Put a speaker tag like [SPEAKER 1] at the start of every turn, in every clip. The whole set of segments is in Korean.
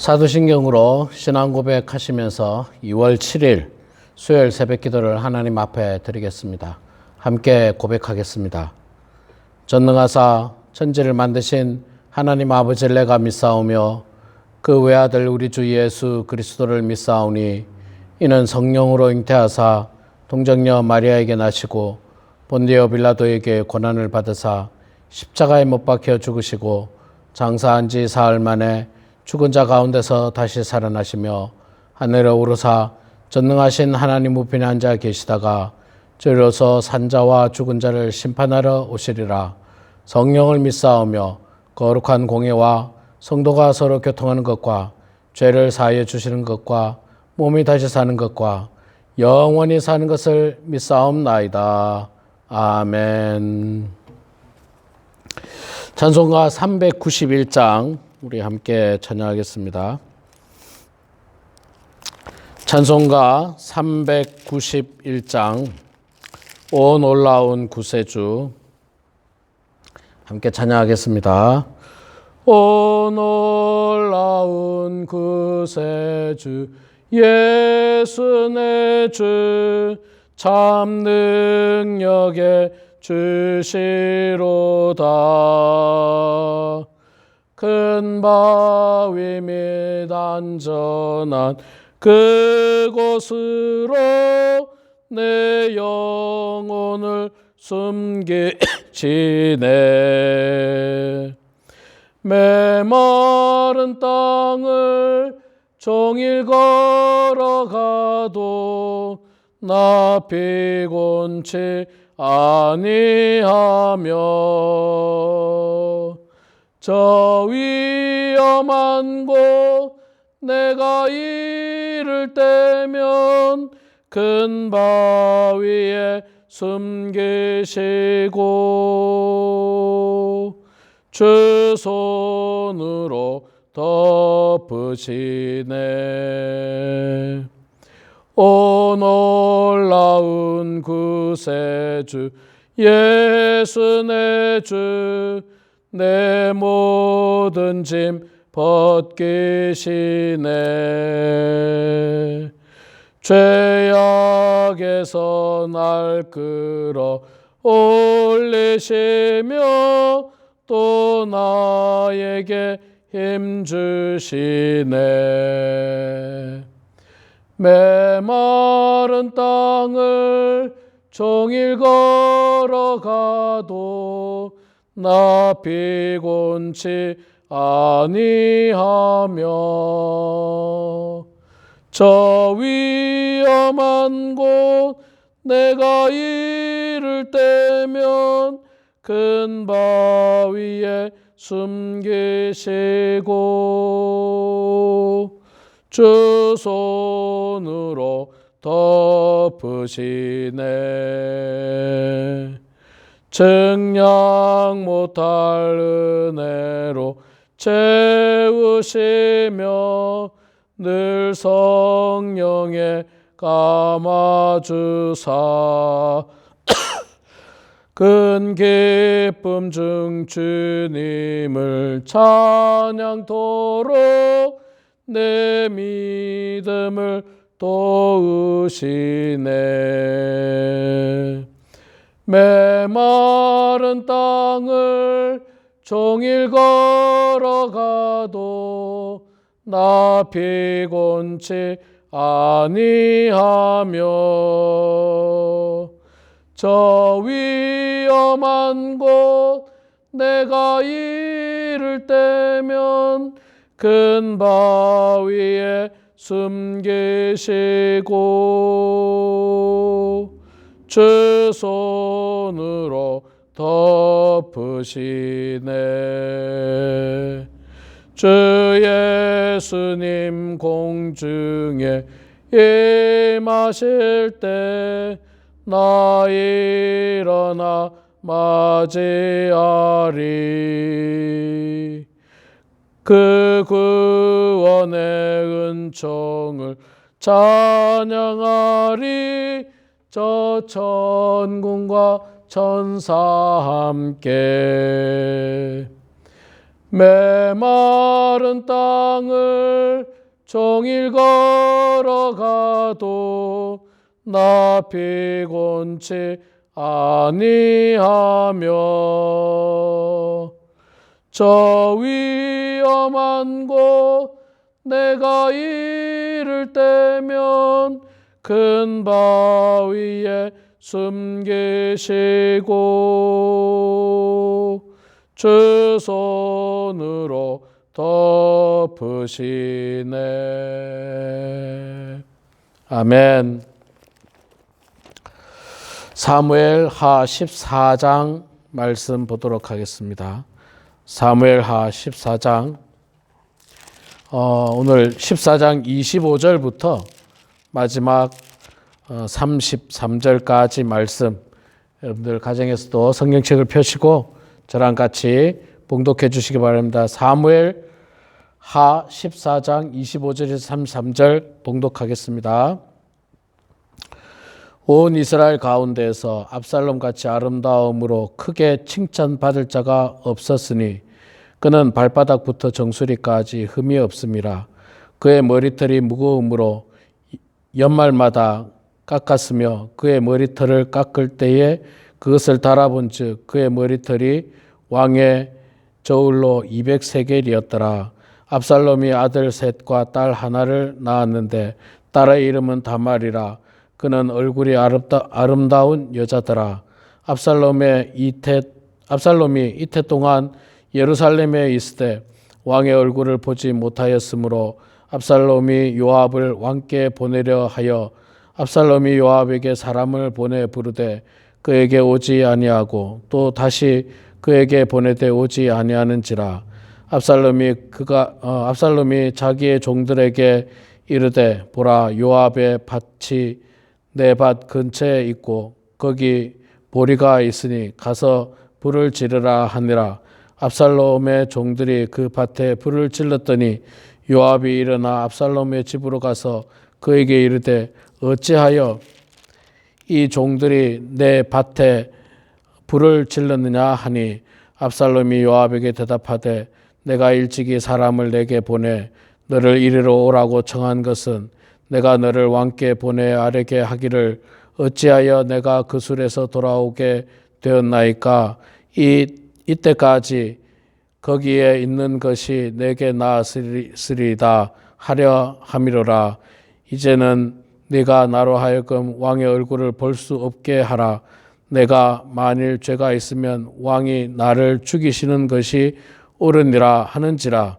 [SPEAKER 1] 사도신경으로 신앙 고백하시면서 2월 7일 수요일 새벽 기도를 하나님 앞에 드리겠습니다. 함께 고백하겠습니다. 전능하사 천지를 만드신 하나님 아버지를 내가 믿사오며 그 외아들 우리 주 예수 그리스도를 믿사오니 이는 성령으로 잉태하사 동정녀 마리아에게 나시고 본디오 빌라도에게 고난을 받으사 십자가에 못 박혀 죽으시고 장사한 지 사흘 만에 죽은 자 가운데서 다시 살아나시며 하늘에 오르사 전능하신 하나님 우편에 앉아 계시다가 저리로서 산자와 죽은 자를 심판하러 오시리라. 성령을 믿사오며 거룩한 공예와 성도가 서로 교통하는 것과 죄를 사하여 주시는 것과 몸이 다시 사는 것과 영원히 사는 것을 믿사옵나이다. 아멘. 찬송가 391장 우리 함께 찬양하겠습니다. 찬송가 391장 오 놀라운 구세주 함께 찬양하겠습니다. 오 놀라운 구세주 예수 내 주 참 능력의 주시로다. 큰 바위 및 안전한 그곳으로 내 영혼을 숨기시네. 메마른 땅을 종일 걸어가도 나 피곤치 아니하며 저 위험한 곳 내가 이를 때면 큰 바위에 숨기시고 주 손으로 덮으시네. 오 놀라운 구세주 예수 내 주 내 모든 짐 벗기시네. 죄악에서 날 끌어 올리시며 또 나에게 힘 주시네. 메마른 땅을 종일 걸어가도 나 피곤치 아니하며 저 위험한 곳 내가 이를 때면 큰 바위에 숨기시고 주 손으로 덮으시네. 증량 못할 은혜로 채우시며 늘 성령에 감아주사 큰 기쁨 중 주님을 찬양토록 내 믿음을 도우시네. 메마른 땅을 종일 걸어가도 나 피곤치 아니하며 저 위험한 곳 내가 이를 때면 큰 바위에 숨기시고 주 손으로 덮으시네. 주 예수님 공중에 임하실 때 나 일어나 맞이하리. 그 구원의 은총을 찬양하리. 저 천군과 천사 함께 메마른 땅을 종일 걸어가도 나 피곤치 아니하며 저 위험한 곳 내가 이를 때면 큰 바위에 숨기시고 주 손으로 덮으시네. 아멘. 사무엘하 14장 말씀 보도록 하겠습니다. 사무엘하 14장 오늘 14장 25절부터 마지막 33절까지 말씀, 여러분들 가정에서도 성경책을 펴시고 저랑 같이 봉독해 주시기 바랍니다. 사무엘 하 14장 25절에서 33절 봉독하겠습니다. 온 이스라엘 가운데에서 압살롬같이 아름다움으로 크게 칭찬받을 자가 없었으니 그는 발바닥부터 정수리까지 흠이 없음이라. 그의 머리털이 무거움으로 연말마다 깎았으며 그의 머리털을 깎을 때에 그것을 달아본 즉 그의 머리털이 왕의 저울로 200세겔이었더라. 압살롬이 아들 셋과 딸 하나를 낳았는데 딸의 이름은 다말이라. 그는 얼굴이 아름다운 여자더라. 압살롬이 이태 동안 예루살렘에 있을 때 왕의 얼굴을 보지 못하였으므로 압살롬이 요압을 왕께 보내려 하여 압살롬이 요압에게 사람을 보내 부르되 그에게 오지 아니하고 또 다시 그에게 보내되 오지 아니하는지라. 압살롬이 자기의 종들에게 이르되 보라, 요압의 밭이 내 밭 근처에 있고 거기 보리가 있으니 가서 불을 지르라 하니라. 압살롬의 종들이 그 밭에 불을 질렀더니 요압이 일어나 압살롬의 집으로 가서 그에게 이르되 어찌하여 이 종들이 내 밭에 불을 질렀느냐 하니 압살롬이 요압에게 대답하되 내가 일찍이 사람을 내게 보내 너를 이리로 오라고 청한 것은 내가 너를 왕께 보내 아뢰게 하기를 어찌하여 내가 그 술에서 돌아오게 되었나이까. 이때까지 거기에 있는 것이 내게 나았으리다 하려 함이로라. 이제는 네가 나로 하여금 왕의 얼굴을 볼 수 없게 하라. 내가 만일 죄가 있으면 왕이 나를 죽이시는 것이 옳으니라 하는지라.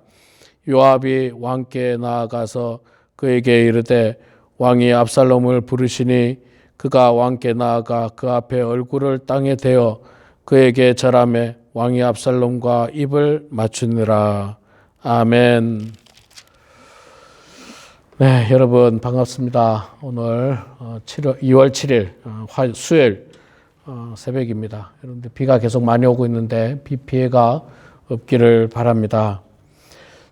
[SPEAKER 1] 요압이 왕께 나아가서 그에게 이르되 왕이 압살롬을 부르시니 그가 왕께 나아가 그 앞에 얼굴을 땅에 대어 그에게 절하매 왕이 압살롬과 입을 맞추니라. 아멘. 네, 여러분 반갑습니다. 오늘 2월 7일 수요일 새벽입니다. 여러분들 비가 계속 많이 오고 있는데 비 피해가 없기를 바랍니다.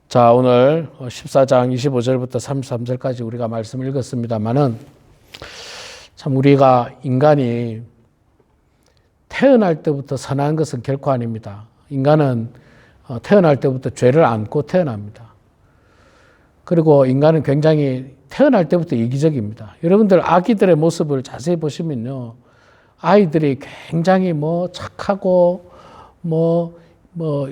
[SPEAKER 1] 자, 오늘 14장 25절부터 33절까지 우리가 말씀을 읽었습니다만은 참 우리가 인간이 태어날 때부터 선한 것은 결코 아닙니다. 인간은 태어날 때부터 죄를 안고 태어납니다. 그리고 인간은 굉장히 태어날 때부터 이기적입니다. 여러분들 아기들의 모습을 자세히 보시면요. 아이들이 굉장히 착하고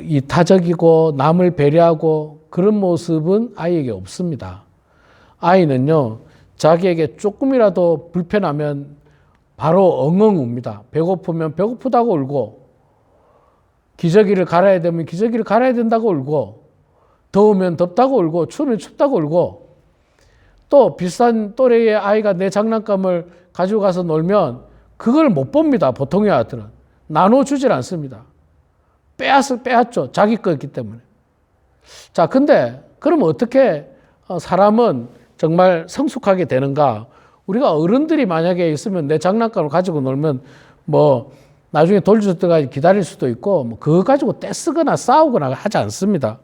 [SPEAKER 1] 이타적이고 남을 배려하고 그런 모습은 아이에게 없습니다. 아이는요, 자기에게 조금이라도 불편하면 바로 엉엉 웁니다. 배고프면 배고프다고 울고, 기저귀를 갈아야 되면 기저귀를 갈아야 된다고 울고, 더우면 덥다고 울고, 추우면 춥다고 울고, 또 비싼 또래의 아이가 내 장난감을 가지고 가서 놀면 그걸 못 봅니다. 보통의 아이들은. 나눠주질 않습니다. 빼앗죠. 자기 거였기 때문에. 자, 근데 그러면 어떻게 사람은 정말 성숙하게 되는가? 우리가 어른들이 만약에 있으면 내 장난감을 가지고 놀면 나중에 돌줄 때까지 기다릴 수도 있고 그거 가지고 떼쓰거나 싸우거나 하지 않습니다.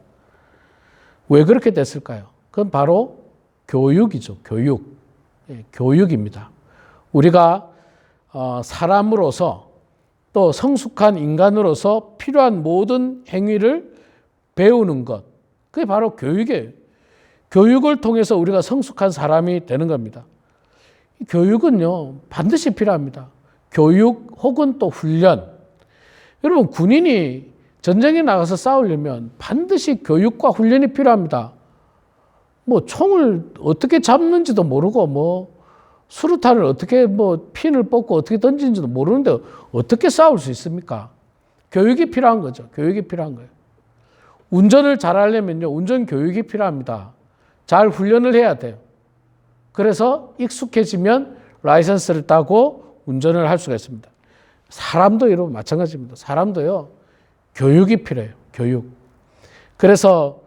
[SPEAKER 1] 왜 그렇게 됐을까요? 그건 바로 교육이죠. 교육. 교육입니다. 우리가 사람으로서 또 성숙한 인간으로서 필요한 모든 행위를 배우는 것. 그게 바로 교육이에요. 교육을 통해서 우리가 성숙한 사람이 되는 겁니다. 교육은요, 반드시 필요합니다. 교육 혹은 또 훈련. 여러분, 군인이 전쟁에 나가서 싸우려면 반드시 교육과 훈련이 필요합니다. 뭐 총을 어떻게 잡는지도 모르고 뭐 수류탄을 어떻게 뭐 핀을 뽑고 어떻게 던지는지도 모르는데 어떻게 싸울 수 있습니까? 교육이 필요한 거죠. 교육이 필요한 거예요. 운전을 잘하려면요, 운전 교육이 필요합니다. 잘 훈련을 해야 돼요. 그래서 익숙해지면 라이선스를 따고 운전을 할 수가 있습니다. 사람도 여러분 마찬가지입니다. 사람도요, 교육이 필요해요. 교육. 그래서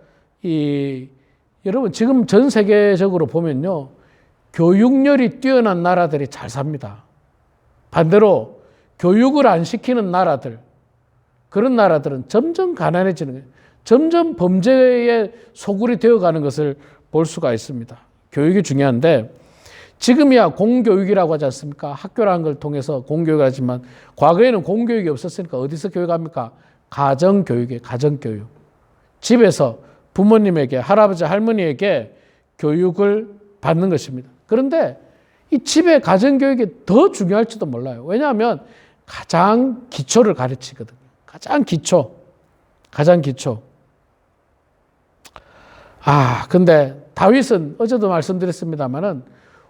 [SPEAKER 1] 여러분 지금 전 세계적으로 보면요, 교육열이 뛰어난 나라들이 잘 삽니다. 반대로 교육을 안 시키는 나라들, 그런 나라들은 점점 가난해지는 거예요. 점점 범죄의 소굴이 되어가는 것을 볼 수가 있습니다. 교육이 중요한데 지금이야 공교육이라고 하지 않습니까? 학교라는 걸 통해서 공교육을 하지만 과거에는 공교육이 없었으니까 어디서 교육합니까? 가정교육이에요. 가정교육. 집에서 부모님에게, 할아버지, 할머니에게 교육을 받는 것입니다. 그런데 이 집의 가정교육이 더 중요할지도 몰라요. 왜냐하면 가장 기초를 가르치거든요. 가장 기초. 가장 기초. 근데 다윗은 어제도 말씀드렸습니다만은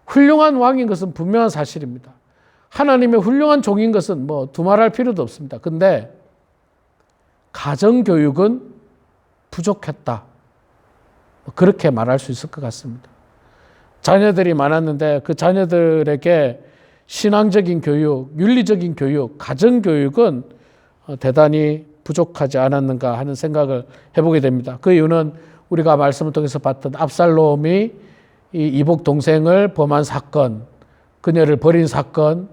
[SPEAKER 1] 훌륭한 왕인 것은 분명한 사실입니다. 하나님의 훌륭한 종인 것은 뭐 두말할 필요도 없습니다. 근데 가정교육은 부족했다. 그렇게 말할 수 있을 것 같습니다. 자녀들이 많았는데 그 자녀들에게 신앙적인 교육, 윤리적인 교육, 가정교육은 대단히 부족하지 않았는가 하는 생각을 해보게 됩니다. 그 이유는 우리가 말씀을 통해서 봤던 압살롬이 이 이복 동생을 범한 사건, 그녀를 버린 사건,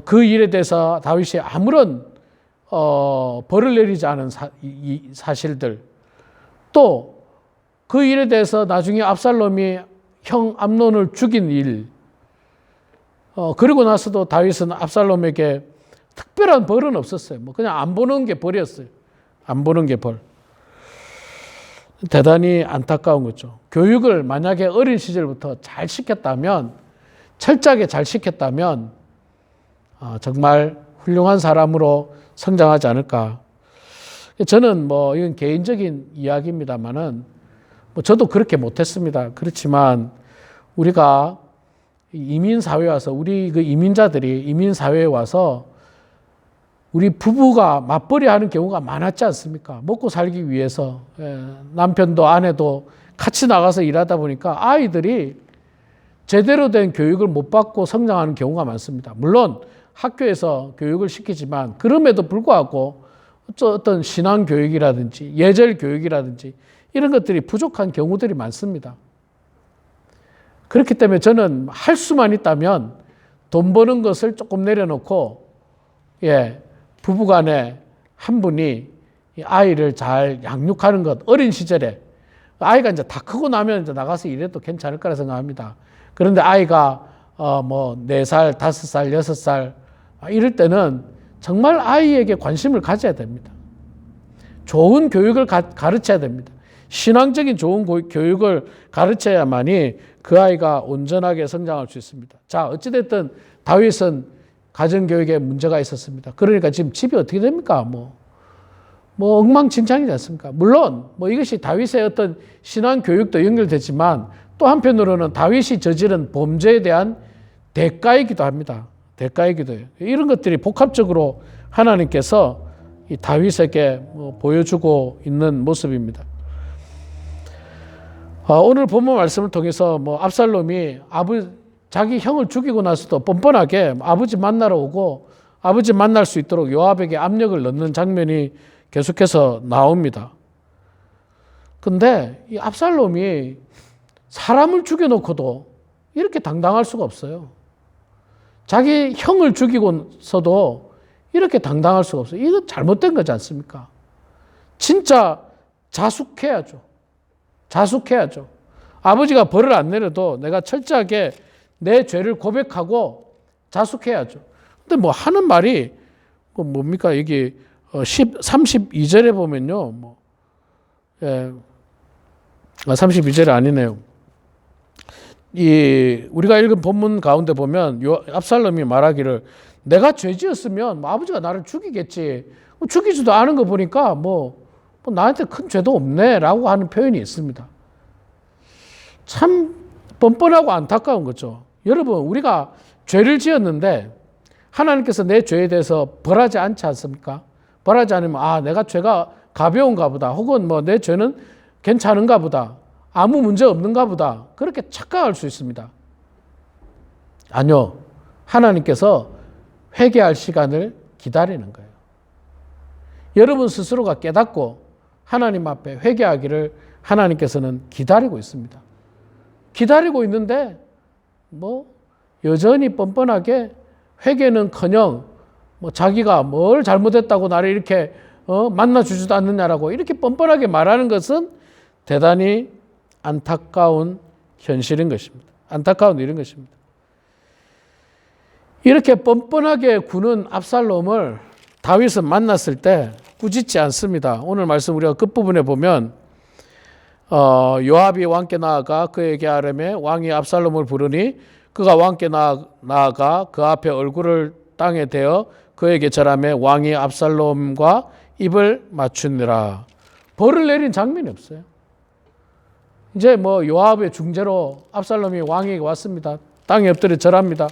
[SPEAKER 1] 그 일에 대해서 다윗이 아무런 벌을 내리지 않은 사실들, 또 그 일에 대해서 나중에 압살롬이 형 암논을 죽인 일, 그리고 나서도 다윗은 압살롬에게 특별한 벌은 없었어요. 뭐 그냥 안 보는 게 벌이었어요. 안 보는 게 벌. 대단히 안타까운 거죠. 교육을 만약에 어린 시절부터 잘 시켰다면, 철저하게 잘 시켰다면 정말 훌륭한 사람으로 성장하지 않을까. 저는 뭐 이건 개인적인 이야기입니다만은 뭐 저도 그렇게 못했습니다. 그렇지만 우리가 이민 사회에 와서 우리 그 이민자들이 이민 사회에 와서 우리 부부가 맞벌이 하는 경우가 많았지 않습니까? 먹고 살기 위해서 남편도 아내도 같이 나가서 일하다 보니까 아이들이 제대로 된 교육을 못 받고 성장하는 경우가 많습니다. 물론 학교에서 교육을 시키지만 그럼에도 불구하고 어떤 신앙 교육이라든지 예절 교육이라든지 이런 것들이 부족한 경우들이 많습니다. 그렇기 때문에 저는 할 수만 있다면 돈 버는 것을 조금 내려놓고 부부간에 한 분이 아이를 잘 양육하는 것, 어린 시절에 아이가 이제 다 크고 나면 이제 나가서 일해도 괜찮을 거라 생각합니다. 그런데 아이가 뭐 4살, 5살, 6살 이럴 때는 정말 아이에게 관심을 가져야 됩니다. 좋은 교육을 가르쳐야 됩니다. 신앙적인 좋은 교육을 가르쳐야만이 그 아이가 온전하게 성장할 수 있습니다. 자, 어찌됐든 다윗은 가정교육에 문제가 있었습니다. 그러니까 지금 집이 어떻게 됩니까? 뭐 엉망진창이지 않습니까? 물론 뭐 이것이 다윗의 어떤 신앙 교육도 연결되지만 또 한편으로는 다윗이 저지른 범죄에 대한 대가이기도 합니다. 대가이기도 해요. 이런 것들이 복합적으로 하나님께서 이 다윗에게 보여주고 있는 모습입니다. 오늘 본문 말씀을 통해서 압살롬이 자기 형을 죽이고 나서도 뻔뻔하게 아버지 만나러 오고 아버지 만날 수 있도록 요압에게 압력을 넣는 장면이 계속해서 나옵니다. 근데 이 압살롬이 사람을 죽여놓고도 이렇게 당당할 수가 없어요. 자기 형을 죽이고서도 이렇게 당당할 수가 없어요. 이거 잘못된 거지 않습니까? 진짜 자숙해야죠. 자숙해야죠. 아버지가 벌을 안 내려도 내가 철저하게 내 죄를 고백하고 자숙해야죠. 근데 하는 말이 뭡니까? 여기 32절에 보면요. 32절이 아니네요. 우리가 읽은 본문 가운데 보면 압살롬이 말하기를 내가 죄지었으면 아버지가 나를 죽이겠지. 죽이지도 않은 거 보니까 뭐 나한테 큰 죄도 없네 라고 하는 표현이 있습니다. 참 뻔뻔하고 안타까운 거죠. 여러분, 우리가 죄를 지었는데 하나님께서 내 죄에 대해서 벌하지 않지 않습니까? 벌하지 않으면 내가 죄가 가벼운가 보다, 혹은 뭐 내 죄는 괜찮은가 보다, 아무 문제 없는가 보다, 그렇게 착각할 수 있습니다. 아니요. 하나님께서 회개할 시간을 기다리는 거예요. 여러분 스스로가 깨닫고 하나님 앞에 회개하기를 하나님께서는 기다리고 있습니다. 기다리고 있는데 여전히 뻔뻔하게 회개는커녕 자기가 뭘 잘못했다고 나를 이렇게 만나주지도 않느냐라고 이렇게 뻔뻔하게 말하는 것은 대단히 안타까운 현실인 것입니다. 안타까운 일인 것입니다. 이렇게 뻔뻔하게 구는 압살롬을 다윗은 만났을 때 꾸짖지 않습니다. 오늘 말씀 우리가 끝부분에 보면 요압이 왕께 나아가 그에게 아뢰매 왕이 압살롬을 부르니 그가 왕께 나아가 그 앞에 얼굴을 땅에 대어 그에게 절하매 왕이 압살롬과 입을 맞추니라. 벌을 내린 장면이 없어요. 이제 요압의 중재로 압살롬이 왕에게 왔습니다. 땅에 엎드려 절합니다.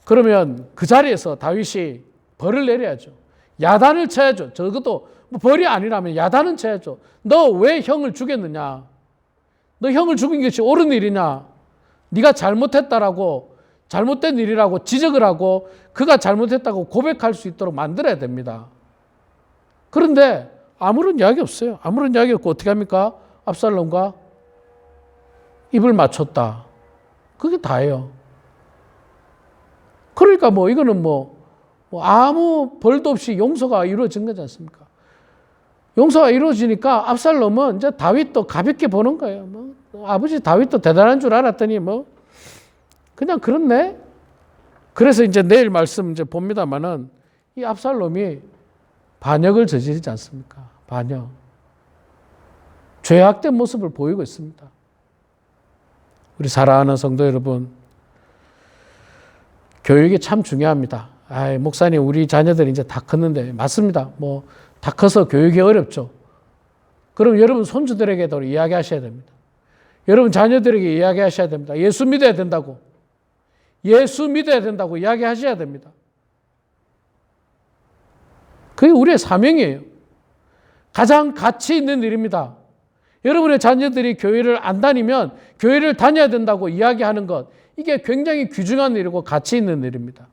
[SPEAKER 1] 그러면 그 자리에서 다윗이 벌을 내려야죠. 야단을 쳐야죠. 적어도 벌이 아니라면 야단은 쳐야죠. 너 왜 형을 죽였느냐? 너 형을 죽인 것이 옳은 일이냐? 네가 잘못했다라고, 잘못된 일이라고 지적을 하고 그가 잘못했다고 고백할 수 있도록 만들어야 됩니다. 그런데 아무런 이야기 없어요. 아무런 이야기 없고 어떻게 합니까? 압살롬과 입을 맞췄다. 그게 다예요. 그러니까 이거는 아무 벌도 없이 용서가 이루어진 거지 않습니까? 용서가 이루어지니까 압살롬은 이제 다윗도 가볍게 보는 거예요. 아버지 다윗도 대단한 줄 알았더니 그냥 그렇네. 그래서 이제 내일 말씀 이제 봅니다만은 이 압살롬이 반역을 저지르지 않습니까? 반역. 죄악된 모습을 보이고 있습니다. 우리 사랑하는 성도 여러분, 교육이 참 중요합니다. 목사님, 우리 자녀들이 이제 다 컸는데, 맞습니다. 다 커서 교육이 어렵죠. 그럼 여러분 손주들에게도 이야기하셔야 됩니다. 여러분 자녀들에게 이야기하셔야 됩니다. 예수 믿어야 된다고. 예수 믿어야 된다고 이야기하셔야 됩니다. 그게 우리의 사명이에요. 가장 가치 있는 일입니다. 여러분의 자녀들이 교회를 안 다니면 교회를 다녀야 된다고 이야기하는 것, 이게 굉장히 귀중한 일이고 가치 있는 일입니다.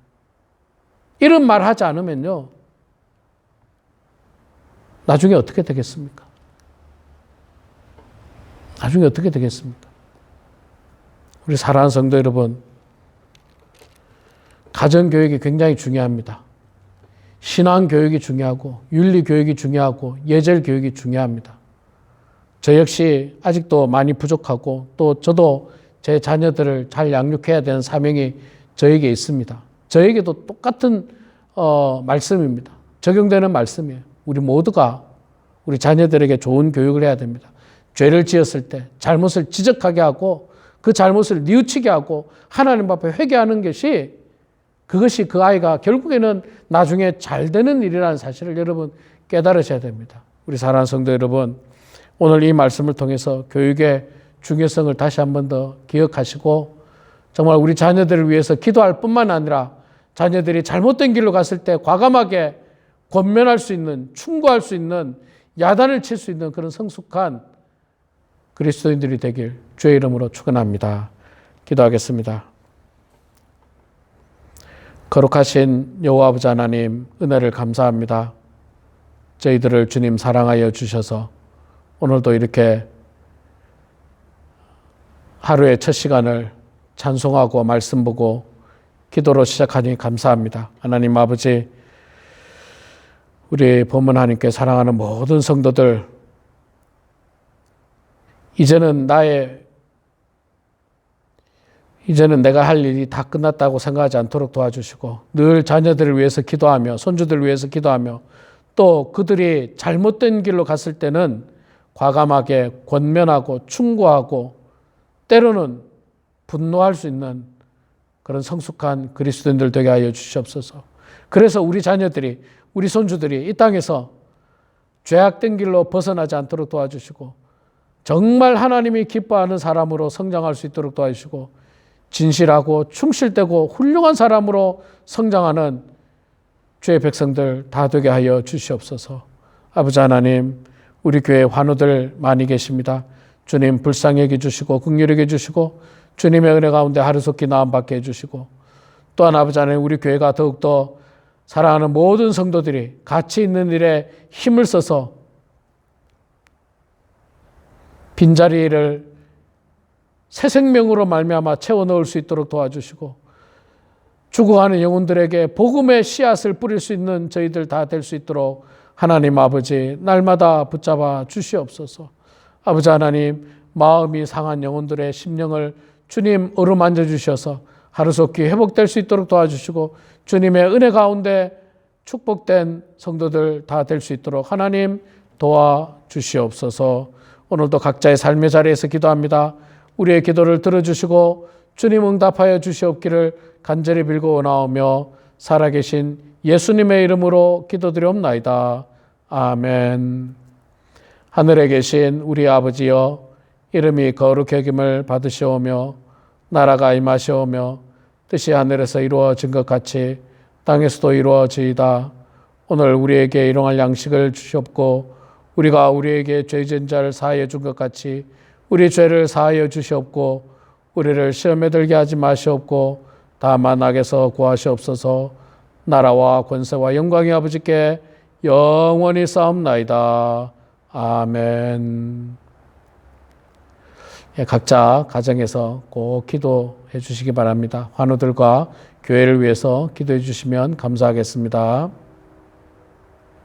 [SPEAKER 1] 이런 말 하지 않으면요, 나중에 어떻게 되겠습니까? 나중에 어떻게 되겠습니까? 우리 사랑하는 성도 여러분, 가정교육이 굉장히 중요합니다. 신앙교육이 중요하고 윤리교육이 중요하고 예절교육이 중요합니다. 저 역시 아직도 많이 부족하고 또 저도 제 자녀들을 잘 양육해야 되는 사명이 저에게 있습니다. 저에게도 똑같은 말씀입니다. 적용되는 말씀이에요. 우리 모두가 우리 자녀들에게 좋은 교육을 해야 됩니다. 죄를 지었을 때 잘못을 지적하게 하고 그 잘못을 뉘우치게 하고 하나님 앞에 회개하는 것이, 그것이 그 아이가 결국에는 나중에 잘 되는 일이라는 사실을 여러분 깨달으셔야 됩니다. 우리 사랑하는 성도 여러분, 오늘 이 말씀을 통해서 교육의 중요성을 다시 한 번 더 기억하시고 정말 우리 자녀들을 위해서 기도할 뿐만 아니라 자녀들이 잘못된 길로 갔을 때 과감하게 권면할 수 있는, 충고할 수 있는, 야단을 칠 수 있는 그런 성숙한 그리스도인들이 되길 주의 이름으로 축원합니다. 기도하겠습니다. 거룩하신 여호와 아버지 하나님, 은혜를 감사합니다. 저희들을 주님 사랑하여 주셔서 오늘도 이렇게 하루의 첫 시간을 찬송하고 말씀 보고 기도로 시작하니 감사합니다. 하나님 아버지, 우리 본문 하나님께 사랑하는 모든 성도들, 이제는 내가 할 일이 다 끝났다고 생각하지 않도록 도와주시고 늘 자녀들을 위해서 기도하며 손주들을 위해서 기도하며 또 그들이 잘못된 길로 갔을 때는 과감하게 권면하고 충고하고 때로는 분노할 수 있는 그런 성숙한 그리스도인들 되게 하여 주시옵소서. 그래서 우리 자녀들이, 우리 손주들이 이 땅에서 죄악된 길로 벗어나지 않도록 도와주시고 정말 하나님이 기뻐하는 사람으로 성장할 수 있도록 도와주시고 진실하고 충실되고 훌륭한 사람으로 성장하는 주의 백성들 다 되게 하여 주시옵소서. 아버지 하나님, 우리 교회 환우들 많이 계십니다. 주님 불쌍히 여겨주시고 긍휼히 여겨주시고 주님의 은혜 가운데 하루속히 나음받게 해주시고 또한 아버지 하나님, 우리 교회가 더욱더 사랑하는 모든 성도들이 가치 있는 일에 힘을 써서 빈자리를 새 생명으로 말미암아 채워 넣을 수 있도록 도와주시고 죽어가는 영혼들에게 복음의 씨앗을 뿌릴 수 있는 저희들 다 될 수 있도록 하나님 아버지 날마다 붙잡아 주시옵소서. 아버지 하나님, 마음이 상한 영혼들의 심령을 주님 어루만져 주셔서 하루속히 회복될 수 있도록 도와주시고 주님의 은혜 가운데 축복된 성도들 다 될 수 있도록 하나님 도와주시옵소서. 오늘도 각자의 삶의 자리에서 기도합니다. 우리의 기도를 들어주시고 주님 응답하여 주시옵기를 간절히 빌고 원하오며 살아계신 예수님의 이름으로 기도드리옵나이다. 아멘. 하늘에 계신 우리 아버지여, 이름이 거룩히 여김을 받으시오며 나라가 임하시오며 뜻이 하늘에서 이루어진 것 같이 땅에서도 이루어지이다. 오늘 우리에게 일용할 양식을 주시옵고 우리가 우리에게 죄진 자를 사하여 준 것 같이 우리 죄를 사하여 주시옵고 우리를 시험에 들게 하지 마시옵고 다만 악에서 구하시옵소서. 나라와 권세와 영광이 아버지께 영원히 쌓옵나이다. 아멘. 각자 가정에서 꼭 기도해 주시기 바랍니다. 환우들과 교회를 위해서 기도해 주시면 감사하겠습니다.